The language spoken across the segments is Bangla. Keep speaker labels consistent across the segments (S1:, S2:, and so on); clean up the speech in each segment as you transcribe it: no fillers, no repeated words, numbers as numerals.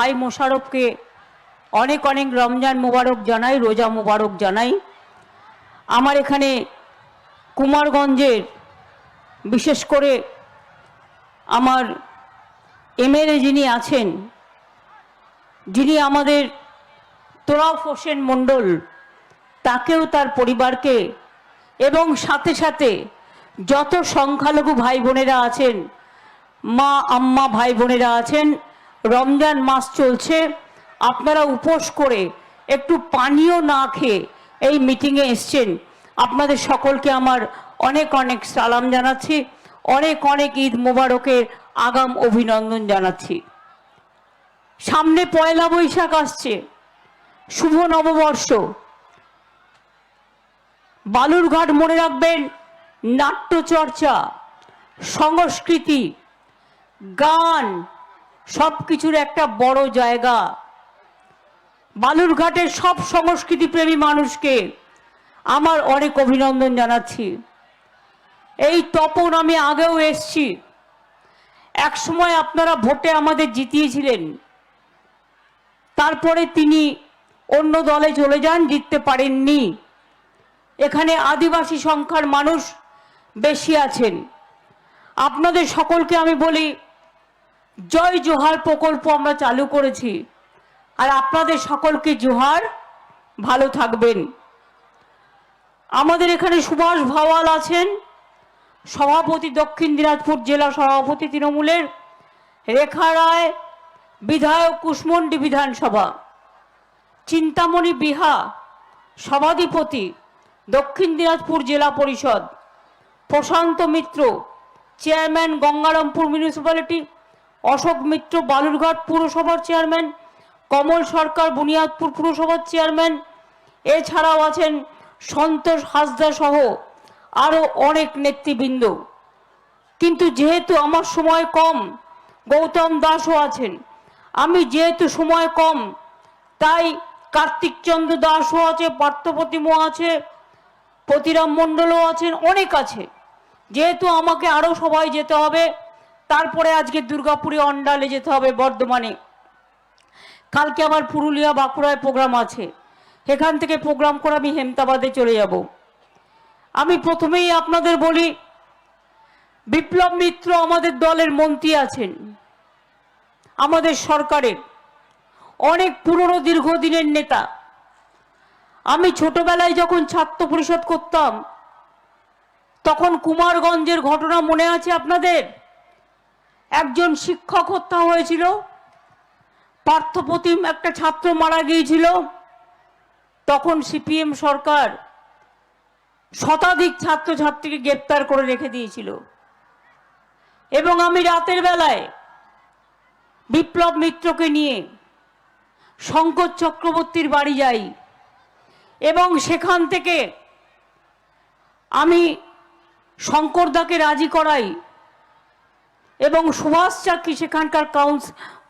S1: ভাই মোশাররফকে অনেক অনেক রমজান মোবারক জানাই, রোজা মোবারক জানাই। আমার এখানে কুমারগঞ্জের বিশেষ করে আমার এমএলএ যিনি আছেন, যিনি আমাদের তোরাফ হোসেন মণ্ডল, তাকেও তার পরিবারকে এবং সাথে সাথে যত সংখ্যালঘু ভাই বোনেরা আছেন, মা আম্মা ভাই বোনেরা আছেন, রমজান মাস চলছে, আপনারা উপোস করে একটু পানীয় না খেয়ে এই মিটিংয়ে এসছেন, আপনাদের সকলকে আমার অনেক অনেক সালাম জানাচ্ছি, অনেক অনেক ঈদ মোবারকের আগাম অভিনন্দন জানাচ্ছি। সামনে পয়লা বৈশাখ আসছে, শুভ নববর্ষ। বালুরঘাট মনে রাখবেন, নাট্যচর্চা, সংস্কৃতি, গান সব কিছুর একটা বড় জায়গা। বালুরঘাটের সব সংস্কৃতি প্রেমী মানুষকে আমার অনেক অভিনন্দন জানাচ্ছি। এই তপন আমি আগেও এসছি, এক সময় আপনারা ভোটে আমাদের জিতিয়েছিলেন, তারপরে তিনি অন্য দলে চলে যান, জিততে পারেননি। এখানে আদিবাসী সংখ্যার মানুষ বেশি আছেন। আপনাদের সকলকে আমি বলি, জয় জোহার প্রকল্প আমরা চালু করেছি, আর আপনাদের সকলকে জোহার, ভালো থাকবেন। আমাদের এখানে সুভাষ ভাওয়াল আছেন, সভাপতি, দক্ষিণ দিনাজপুর জেলা সভাপতি তৃণমূলের। রেখা রায়, বিধায়ক কুশমন্ডি বিধানসভা। চিন্তামণি বিহা, সভাধিপতি, দক্ষিণ দিনাজপুর জেলা পরিষদ। প্রশান্ত মিত্র, চেয়ারম্যান, গঙ্গারামপুর মিউনিসিপ্যালিটি। অশোক মিত্র, বালুরঘাট পুরসভার চেয়ারম্যান। কমল সরকার, বুনিয়াদপুর পুরসভার চেয়ারম্যান। এছাড়াও আছেন সন্তোষ হাসদা সহ আরও অনেক নেতৃবৃন্দ। কিন্তু যেহেতু আমার সময় কম, গৌতম দাসও আছেন, আমি যেহেতু সময় কম, তাই কার্তিক চন্দ্র দাসও আছে, পার্থপ্রতিমও আছে, প্রতিরাম মণ্ডলও আছেন, অনেক আছে। যেহেতু আমাকে আরও সবাই যেতে হবে, তারপরে আজকে দুর্গাপুরে অন্ডালে যেতে হবে, বর্ধমানে। কালকে আবার পুরুলিয়া বাঁকুড়ায় প্রোগ্রাম আছে, এখান থেকে প্রোগ্রাম করে আমি হেমতাবাদে চলে যাব। আমি প্রথমেই আপনাদের বলি, বিপ্লব মিত্র আমাদের দলের মন্ত্রী আছেন, আমাদের সরকারের অনেক পুরনো দীর্ঘদিনের নেতা। আমি ছোটবেলায় যখন ছাত্র পরিষদ করতাম, তখন কুমারগঞ্জের ঘটনা মনে আছে আপনাদের? একজন শিক্ষক হত্যা হয়েছিল, পার্থপ্রতিম একটা ছাত্র মারা গিয়েছিল। তখন সিপিএম সরকার শতাধিক ছাত্রছাত্রীকে গ্রেপ্তার করে রেখে দিয়েছিল। এবং আমি রাতের বেলায় বিপ্লব মিত্রকে নিয়ে শঙ্কর চক্রবর্তীর বাড়ি যাই, এবং সেখান থেকে আমি শঙ্করদাকে রাজি করাই, এবং সুভাষ চাকি সেখানকার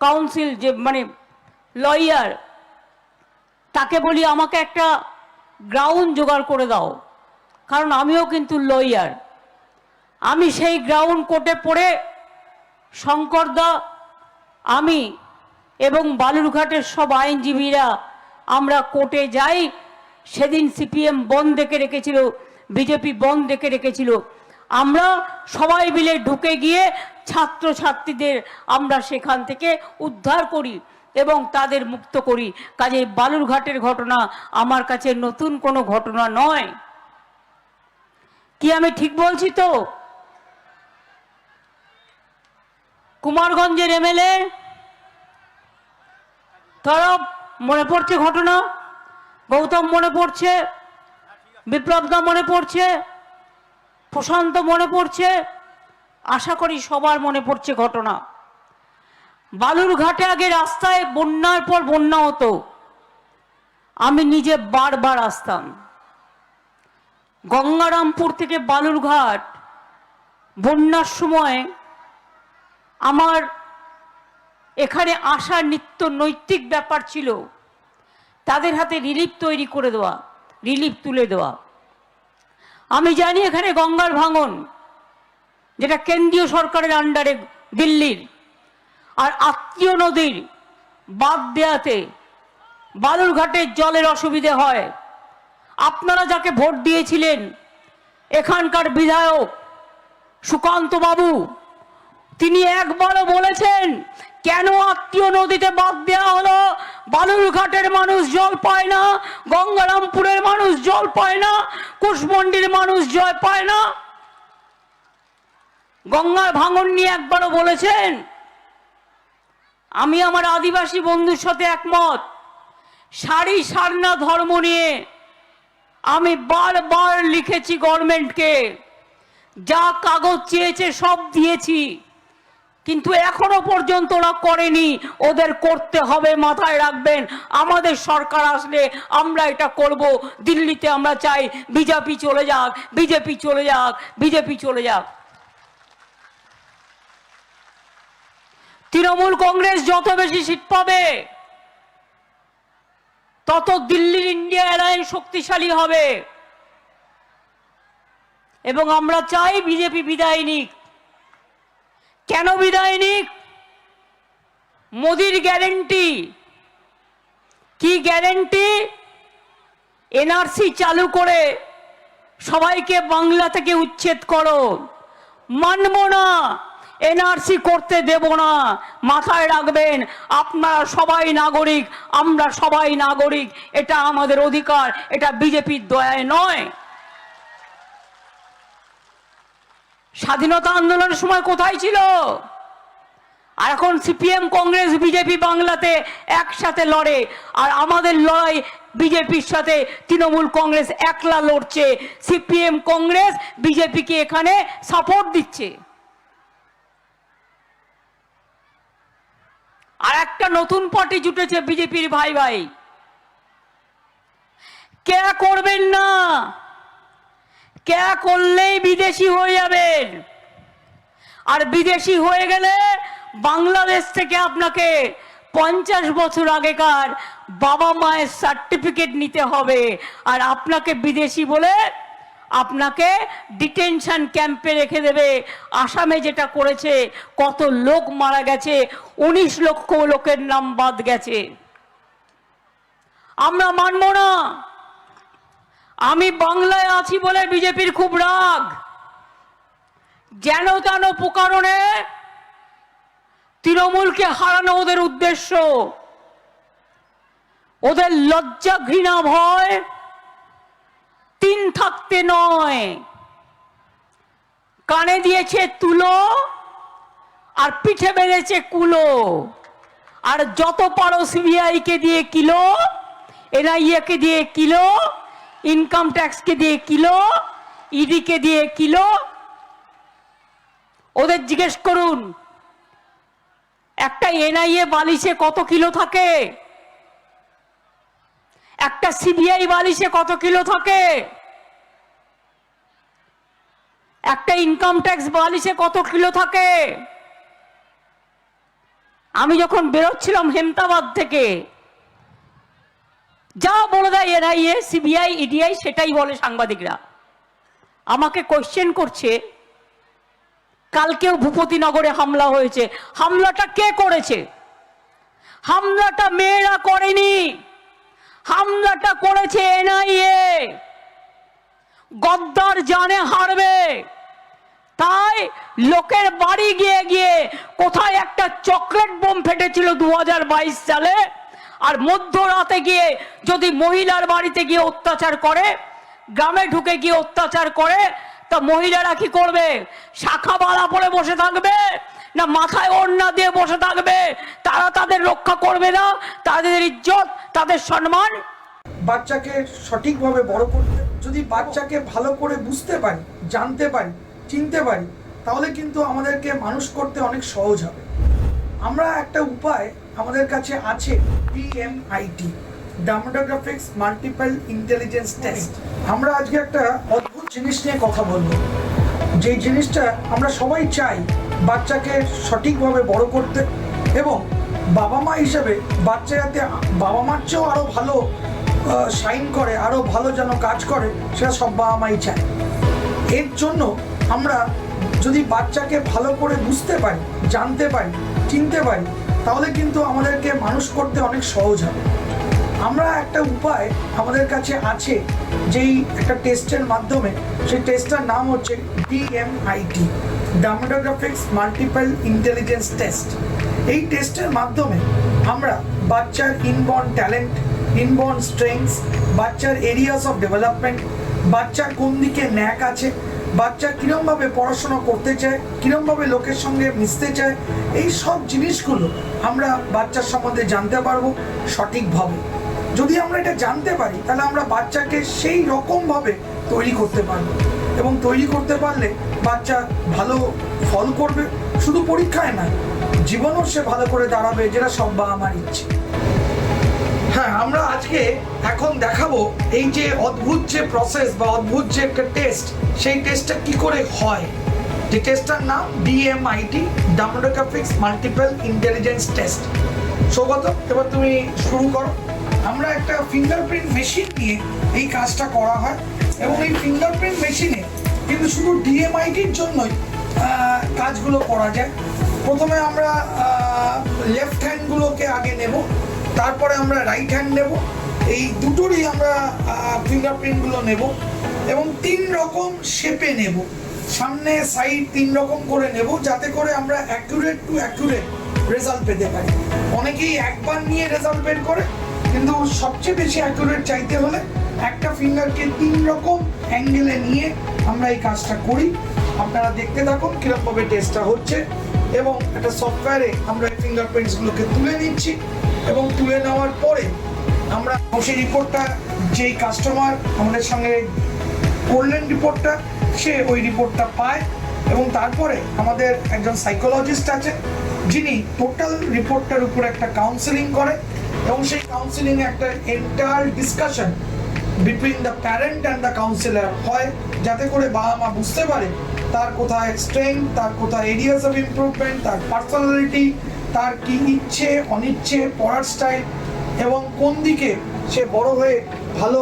S1: কাউন্সিল যে মানে লয়ার, তাকে বলি আমাকে একটা গ্রাউন্ড জোগাড় করে দাও, কারণ আমিও কিন্তু লয়ার। আমি সেই গ্রাউন্ড কোর্টে পড়ে শঙ্করদা, আমি এবং বালুরঘাটের সব আইনজীবীরা আমরা কোর্টে যাই। সেদিন সিপিএম বন্ধ ডেকে রেখেছিল, বিজেপি বন্ধ ডেকে রেখেছিল। আমরা সবাই মিলে ঢুকে গিয়ে ছাত্রছাত্রীদের আমরা সেখান থেকে উদ্ধার করি এবং তাদের মুক্ত করি। কাজে বালুরঘাটের ঘটনা আমার কাছে নতুন কোনো ঘটনা নয়। কি আমি ঠিক বলছি তো? কুমারগঞ্জের এমএলএ তরফ মনে পড়ছে ঘটনা, গৌতম মনে পড়ছে, বিপ্লবদা মনে পড়ছে, প্রশান্ত মনে পড়ছে, আশা করি সবার মনে পড়ছে ঘটনা। বালুরঘাটে আগে রাস্তায় বন্যার পর বন্যা হতো, আমি নিজে বারবার আসতাম। গঙ্গারামপুর থেকে বালুরঘাট বন্যার সময় আমার এখানে আসা নিত্য নৈতিক ব্যাপার ছিল, তাদের হাতে রিলিফ তৈরি করে দেওয়া, রিলিফ তুলে দেওয়া। আমি জানি এখানে গঙ্গার ভাঙন, যেটা কেন্দ্রীয় সরকারের আন্ডারে দিল্লির, আর আত্মীয় নদীর বাদ দেয়াতে বালুরঘাটের জলের অসুবিধে হয়। আপনারা যাকে ভোট দিয়েছিলেন এখানকার বিধায়ক সুকান্ত বাবু, তিনি একবারও বলেছেন কেন আত্মীয় নদীতে বাদ দেওয়া হলো? বালুরঘাটের মানুষ জল পায় না, গঙ্গারামপুরের মানুষ জল পায় না, কুশমন্ডির মানুষ জল পায় না? গঙ্গার ভাঙন নিয়ে একবারও বলেছেন? আমি আমার আদিবাসী বন্ধুর সাথে একমত। সারি সারনা ধর্ম নিয়ে আমি বারবার লিখেছি গভর্নমেন্টকে, যা কাগজ চেয়েছে সব দিয়েছি, কিন্তু এখনো পর্যন্ত ওরা করেনি। ওদের করতে হবে, মাথায় রাখবেন। আমাদের সরকার আসলে আমরা এটা করব। দিল্লিতে আমরা চাই বিজেপি চলে যাক, বিজেপি চলে যাক, বিজেপি চলে যাক। তৃণমূল কংগ্রেস যত বেশি সিট পাবে তত দিল্লির ইন্ডিয়া অ্যালায়েন্স শক্তিশালী হবে, এবং আমরা চাই বিজেপি বিদায় নিক। কেন বিদায় নিক? মোদির গ্যারেন্টি কি? গ্যারেন্টি এনআরসি চালু করে সবাইকে বাংলা থেকে উচ্ছেদ করো। মানব না, এনআরসি করতে দেব না। মাথায় রাখবেন, আপনারা সবাই নাগরিক, আমরা সবাই নাগরিক, এটা আমাদের অধিকার, এটা বিজেপির দয়ায় নয়। স্বাধীনতা আন্দোলনের সময় কোথায় ছিল? আর এখন সিপিএম কংগ্রেস বিজেপি বাংলাতে একসাথে লড়ে, আর আমাদের লড়াই বিজেপির সাথে তৃণমূল কংগ্রেস একলা লড়ছে। সিপিএম কংগ্রেস বিজেপিকে এখানে সাপোর্ট দিচ্ছে। আর একটা নতুন পার্টি জুটেছে বিজেপির ভাই ভাই। কে করবেন না, কে করলেই বিদেশি হয়ে যাবেন, আর বিদেশি হয়ে গেলে বাংলাদেশ থেকে আপনাকে 50 বছর আগেকার বাবা মায়ের সার্টিফিকেট নিতে হবে, আর আপনাকে বিদেশি বলে আপনাকে ডিটেনশন ক্যাম্পে রেখে দেবে। আসামে যেটা করেছে, কত লোক মারা গেছে, 19 লক্ষ লোকের নাম বাদ গেছে। আমরা মানব না। আমি বাংলায় আছি বলে বিজেপির খুব রাগ। যেন তেন প্রকারণে তৃণমূলকে হারানো ওদের উদ্দেশ্য। ওদের লজ্জা ঘৃণা ভয় 3 থাকতে নয়। কানে দিয়েছে তুলো আর পিঠে বেঁধেছে কুলো। আর যত পারো সিবিআই কে দিয়ে কিলো, এনআইএ কে দিয়ে কিলো, ইনকাম ট্যাক্স কে দিয়ে কিলো, ইডি কে দিয়ে কিলো। ওদের জিজ্ঞেস করুন, একটা এনআইএ বালিশে কত কিলো থাকে? একটা সিবিআই বালিশে কত কিলো থাকে? একটা ইনকাম ট্যাক্স বালিশে কত কিলো থাকে? আমি যখন বেরোচ্ছিলাম হেমতাবাদ থেকে, যা বলে দেয় এনআইএ, সিবিআই, ইডিআই, সেটাই বলে সাংবাদিকরা। আমাকে কোশ্চেন করছে, কালকেও ভূপতিনগরে হামলা হয়েছে, হামলাটা কে করেছে? হামলাটা মেয়েরা করেনি, হামলাটা করেছে এনআইএ। গদ্দার জানে হারবে, তাই লোকের বাড়ি গিয়ে গিয়ে, কোথায় একটা চকলেট বোম ফেটেছিল 2022 সালে, আর মধ্যরাতে গিয়ে যদি মহিলার বাড়িতে গিয়ে অত্যাচার করে, গ্রামে ঢুকে গিয়ে অত্যাচার করে, তা মহিলারা কি করবে? শাখা বালা পরে বসে থাকবে, না মাথায় ওড়না দিয়ে বসে থাকবে? তারা তাদের রক্ষা করবে না, তাদের ইজ্জত, তাদের সম্মান।
S2: বাচ্চাকে সঠিকভাবে বড় করতে, যদি বাচ্চাকে ভালো করে বুঝতে পারি, জানতে পারি, চিনতে পারি, তাহলে কিন্তু আমাদেরকে মানুষ করতে অনেক সহজ হবে। আমরা একটা উপায় আমাদের কাছে আছে, DMIT, demographics multiple intelligence test. আমরা আজকে একটা অদ্ভুত জিনিস নিয়ে কথা বলবো, যে জিনিসটা আমরা সবাই চাই বাচ্চাকে সঠিকভাবে বড় করতে, এবং বাবা মা হিসেবে বাচ্চা যাতে বাবা মার চেয়েও আরও ভালো শাইন করে, আরও ভালো যেন কাজ করে, সেটা সব বাবা মাই চায়। এর জন্য আমরা যদি বাচ্চাকে ভালো করে বুঝতে পারি, জানতে পারি, চিনতে পারি, তাহলে কিন্তু আমাদেরকে মানুষ করতে অনেক সহজ হবে। আমরা একটা উপায় আমাদের কাছে আছে, যেই একটা টেস্টের মাধ্যমে, সেই টেস্টটার নাম হচ্ছে DMIT, demographics multiple intelligence test. এই টেস্টের মাধ্যমে আমরা বাচ্চার ইনবর্ন ট্যালেন্ট, ইনবর্ন স্ট্রেংথস, বাচ্চার এরিয়াস অফ ডেভেলপমেন্ট, বাচ্চার কোন দিকে ন্যাক আছে, বাচ্চা কীরমভাবে পড়াশোনা করতে চায়, কীরমভাবে লোকের সঙ্গে মিশতে চায়, এই সব জিনিসগুলো আমরা বাচ্চার সম্বন্ধে জানতে পারবো সঠিকভাবে। যদি আমরা এটা জানতে পারি তাহলে আমরা বাচ্চাকে সেই রকমভাবে তৈরি করতে পারবো, এবং তৈরি করতে পারলে বাচ্চা ভালো ফল করবে, শুধু পরীক্ষায় না, জীবনও সে ভালো করে দাঁড়াবে, যেটা সব বাবা মার ইচ্ছে। হ্যাঁ, আমরা আজকে এখন দেখাবো এই যে অদ্ভুত যে প্রসেস বা অদ্ভুত যে একটা টেস্ট, সেই টেস্টটা কি করে হয়। যে টেস্টটার নাম DMIT, demographics multiple intelligence test. Saugata, এবার তুমি শুরু করো। আমরা একটা ফিঙ্গারপ্রিন্ট মেশিন নিয়ে এই কাজটা করা হয়, এবং এই ফিঙ্গারপ্রিন্ট মেশিনে কিন্তু শুধু DMITর জন্যই কাজগুলো করা যায়। প্রথমে আমরা লেফট হ্যান্ডগুলোকে আগে নেব, তারপরে আমরা রাইট হ্যান্ড নেব, এই দুটোরই আমরা ফিঙ্গারপ্রিন্টগুলো নেব, এবং 3 রকম শেপে নেব, সামনে সাইড 3 রকম করে নেব, যাতে করে আমরা অ্যাকুরেট টু অ্যাকুরেট রেজাল্ট পেতে পারি। অনেকেই একবার নিয়ে রেজাল্ট বের করে, কিন্তু সবচেয়ে বেশি অ্যাকুরেট চাইতে হলে একটা ফিঙ্গারকে 3 রকম অ্যাঙ্গেলে নিয়ে আমরা এই কাজটা করি। আপনারা দেখতে থাকুন কীরকমভাবে টেস্টটা হচ্ছে, এবং একটা সফটওয়্যারে আমরা এই ফিঙ্গারপ্রিন্টসগুলোকে তুলে নিচ্ছি, এবং তুলে নেওয়ার পরে আমরা সেই রিপোর্টটা, যেই কাস্টমার আমাদের সঙ্গে করলেন রিপোর্টটা, সে ওই রিপোর্টটা পায়, এবং তারপরে আমাদের একজন সাইকোলজিস্ট আছে, যিনি টোটাল রিপোর্টটার উপর একটা কাউন্সেলিং করে, এবং সেই কাউন্সেলিংয়ে একটা entire discussion between the parent and the councillor হয়, যাতে করে বাবা মা বুঝতে পারে তার কোথায় স্ট্রেংথ, তার কোথায় এরিয়াস অফ ইমপ্রুভমেন্ট, তার পার্সোনালিটি, তার কি ইচ্ছে অনিচ্ছে, পড়ার স্টাইল, এবং কোন দিকে সে বড় হয়ে ভালো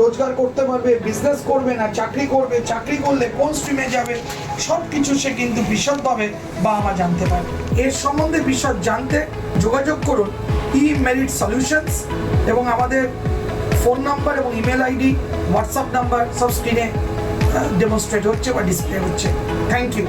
S2: রোজগার করতে পারবে, বিজনেস করবে না চাকরি করবে, চাকরি করলে কোন স্ট্রিমে যাবে, সব কিছু সে কিন্তু বিশদভাবে বাবা মা জানতে পারবে। এর সম্বন্ধে বিশদ জানতে যোগাযোগ করুন eMerit Solutions, এবং আমাদের ফোন নাম্বার এবং ইমেল আইডি, হোয়াটসঅ্যাপ নাম্বার সব স্ক্রিনে ডেমনস্ট্রেট হচ্ছে বা ডিসপ্লে হচ্ছে। Thank you.